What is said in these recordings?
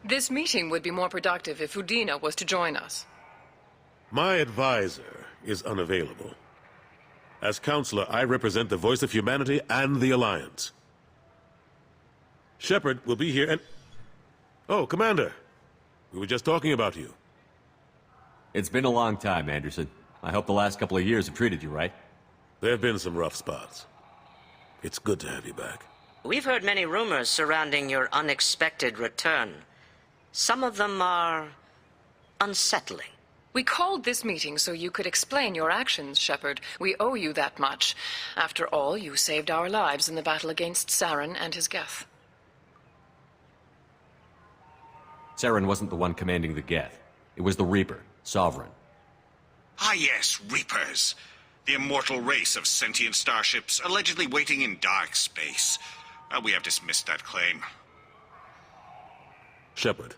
This meeting would be more productive if Udina was to join us. My advisor is unavailable. As counselor, I represent the voice of humanity and the Alliance. Shepard will be here and... Oh, Commander. We were just talking about you. It's been a long time, Anderson. I hope the last couple of years have treated you right. There have been some rough spots. It's good to have you back. We've heard many rumors surrounding your unexpected return. Some of them are unsettling. We called this meeting so you could explain your actions, Shepard. We owe you that much. After all, you saved our lives in the battle against Saren and his Geth. Saren wasn't the one commanding the Geth. It was the Reaper, Sovereign. Ah yes, Reapers. The immortal race of sentient starships allegedly waiting in dark space. We have dismissed that claim. Shepard,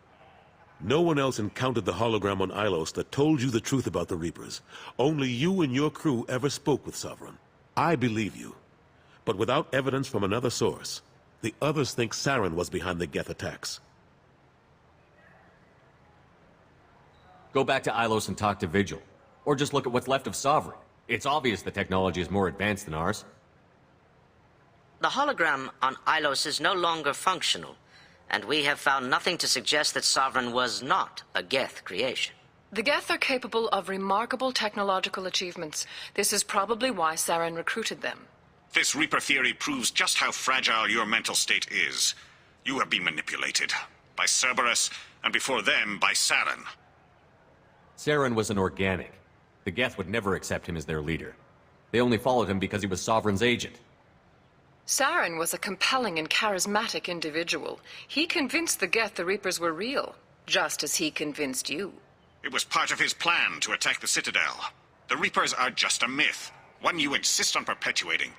no one else encountered the hologram on Ilos that told you the truth about the Reapers. Only you and your crew ever spoke with Sovereign. I believe you. But without evidence from another source, the others think Saren was behind the Geth attacks. Go back to Ilos and talk to Vigil. Or just look at what's left of Sovereign. It's obvious the technology is more advanced than ours. The hologram on Ilos is no longer functional, and we have found nothing to suggest that Sovereign was not a Geth creation. The Geth are capable of remarkable technological achievements. This is probably why Saren recruited them. This Reaper theory proves just how fragile your mental state is. You have been manipulated. By Cerberus, and before them, by Saren. Saren was an organic. The Geth would never accept him as their leader. They only followed him because he was Sovereign's agent. Saren was a compelling and charismatic individual. He convinced the Geth the Reapers were real, just as he convinced you. It was part of his plan to attack the Citadel. The Reapers are just a myth, one you insist on perpetuating.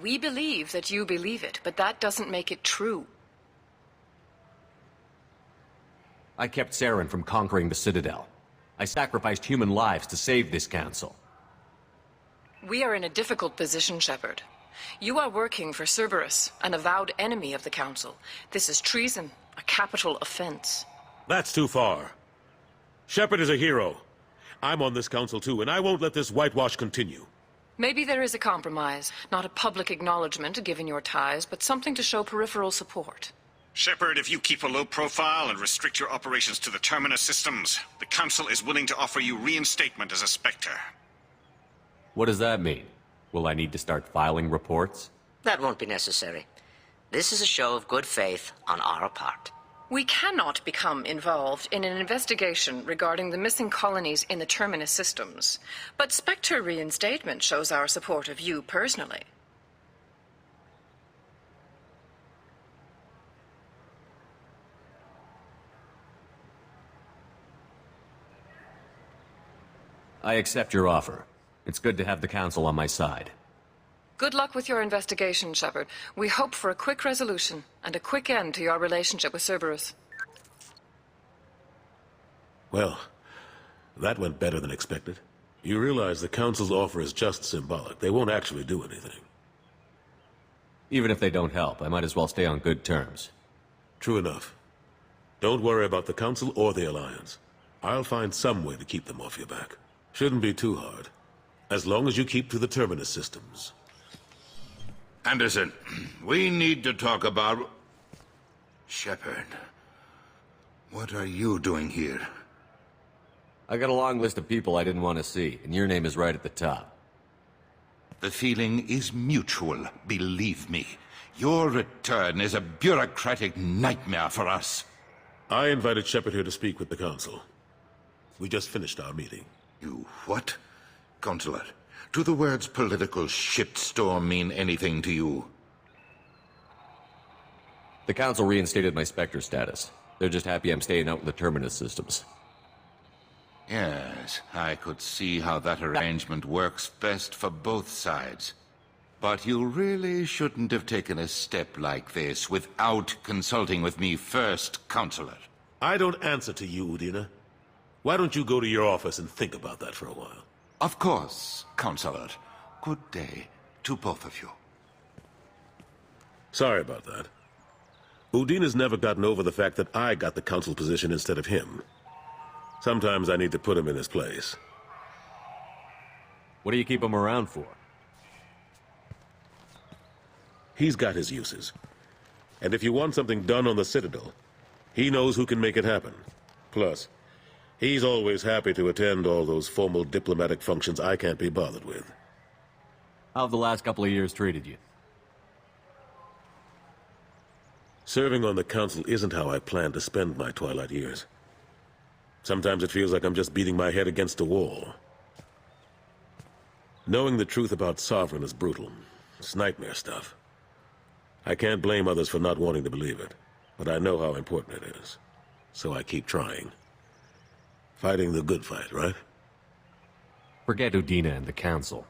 We believe that you believe it, but that doesn't make it true. I kept Saren from conquering the Citadel. I sacrificed human lives to save this council. We are in a difficult position, Shepard. You are working for Cerberus, an avowed enemy of the Council. This is treason, a capital offense. That's too far. Shepard is a hero. I'm on this council too, and I won't let this whitewash continue. Maybe there is a compromise. Not a public acknowledgement given your ties, but something to show peripheral support. Shepard, if you keep a low profile and restrict your operations to the Terminus systems, the Council is willing to offer you reinstatement as a Spectre. What does that mean? Will I need to start filing reports? That won't be necessary. This is a show of good faith on our part. We cannot become involved in an investigation regarding the missing colonies in the Terminus systems, but Spectre reinstatement shows our support of you personally. I accept your offer. It's good to have the Council on my side. Good luck with your investigation, Shepard. We hope for a quick resolution and a quick end to your relationship with Cerberus. Well, that went better than expected. You realize the Council's offer is just symbolic. They won't actually do anything. Even if they don't help, I might as well stay on good terms. True enough. Don't worry about the Council or the Alliance. I'll find some way to keep them off your back. Shouldn't be too hard. As long as you keep to the Terminus systems. Anderson, we need to talk about... Shepard, what are you doing here? I got a long list of people I didn't want to see, and your name is right at the top. The feeling is mutual, believe me. Your return is a bureaucratic nightmare for us. I invited Shepard here to speak with the Council. We just finished our meeting. You what? Counselor, do the words political shitstorm mean anything to you? The Council reinstated my Spectre status. They're just happy I'm staying out in the Terminus systems. Yes, I could see how that arrangement works best for both sides. But you really shouldn't have taken a step like this without consulting with me first, Counselor. I don't answer to you, Udina. Why don't you go to your office and think about that for a while? Of course, Counselor. Good day to both of you. Sorry about that. Udina's never gotten over the fact that I got the council position instead of him. Sometimes I need to put him in his place. What do you keep him around for? He's got his uses. And if you want something done on the Citadel, he knows who can make it happen. Plus, he's always happy to attend all those formal diplomatic functions I can't be bothered with. How have the last couple of years treated you? Serving on the council isn't how I plan to spend my twilight years. Sometimes it feels like I'm just beating my head against a wall. Knowing the truth about Sovereign is brutal. It's nightmare stuff. I can't blame others for not wanting to believe it, but I know how important it is. So I keep trying. Fighting the good fight, right? Forget Udina and the Council.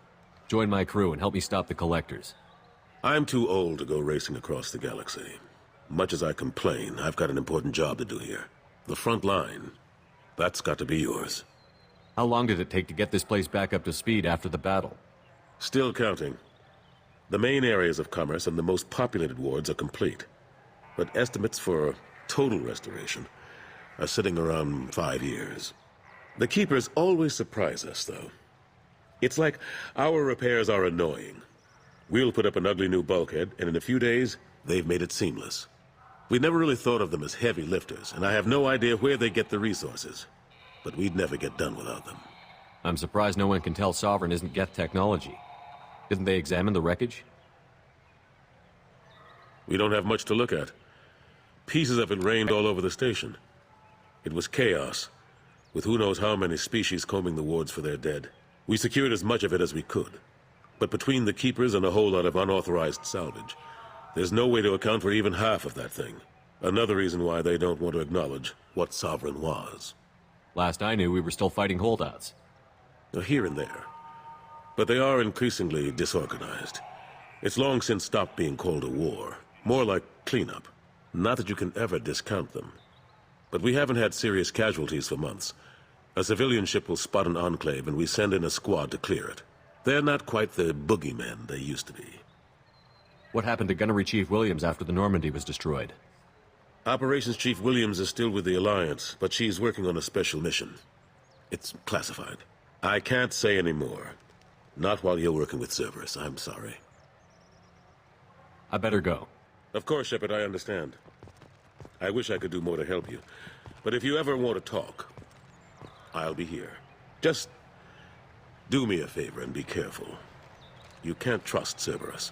Join my crew and help me stop the Collectors. I'm too old to go racing across the galaxy. Much as I complain, I've got an important job to do here. The front line. That's got to be yours. How long did it take to get this place back up to speed after the battle? Still counting. The main areas of commerce and the most populated wards are complete. But estimates for total restoration are sitting around 5 years. The Keepers always surprise us, though. It's like our repairs are annoying. We'll put up an ugly new bulkhead, and in a few days, they've made it seamless. We never really thought of them as heavy lifters, and I have no idea where they get the resources. But we'd never get done without them. I'm surprised no one can tell Sovereign isn't Geth technology. Didn't they examine the wreckage? We don't have much to look at. Pieces of it rained all over the station. It was chaos, with who knows how many species combing the wards for their dead. We secured as much of it as we could. But between the Keepers and a whole lot of unauthorized salvage, there's no way to account for even half of that thing. Another reason why they don't want to acknowledge what Sovereign was. Last I knew, we were still fighting holdouts. Here and there. But they are increasingly disorganized. It's long since stopped being called a war. More like cleanup. Not that you can ever discount them. But we haven't had serious casualties for months. A civilian ship will spot an enclave and we send in a squad to clear it. They're not quite the boogeymen they used to be. What happened to Gunnery Chief Williams after the Normandy was destroyed? Operations Chief Williams is still with the Alliance, but she's working on a special mission. It's classified. I can't say any more. Not while you're working with Cerberus, I'm sorry. I better go. Of course, Shepard, I understand. I wish I could do more to help you. But if you ever want to talk, I'll be here. Just do me a favor and be careful. You can't trust Cerberus.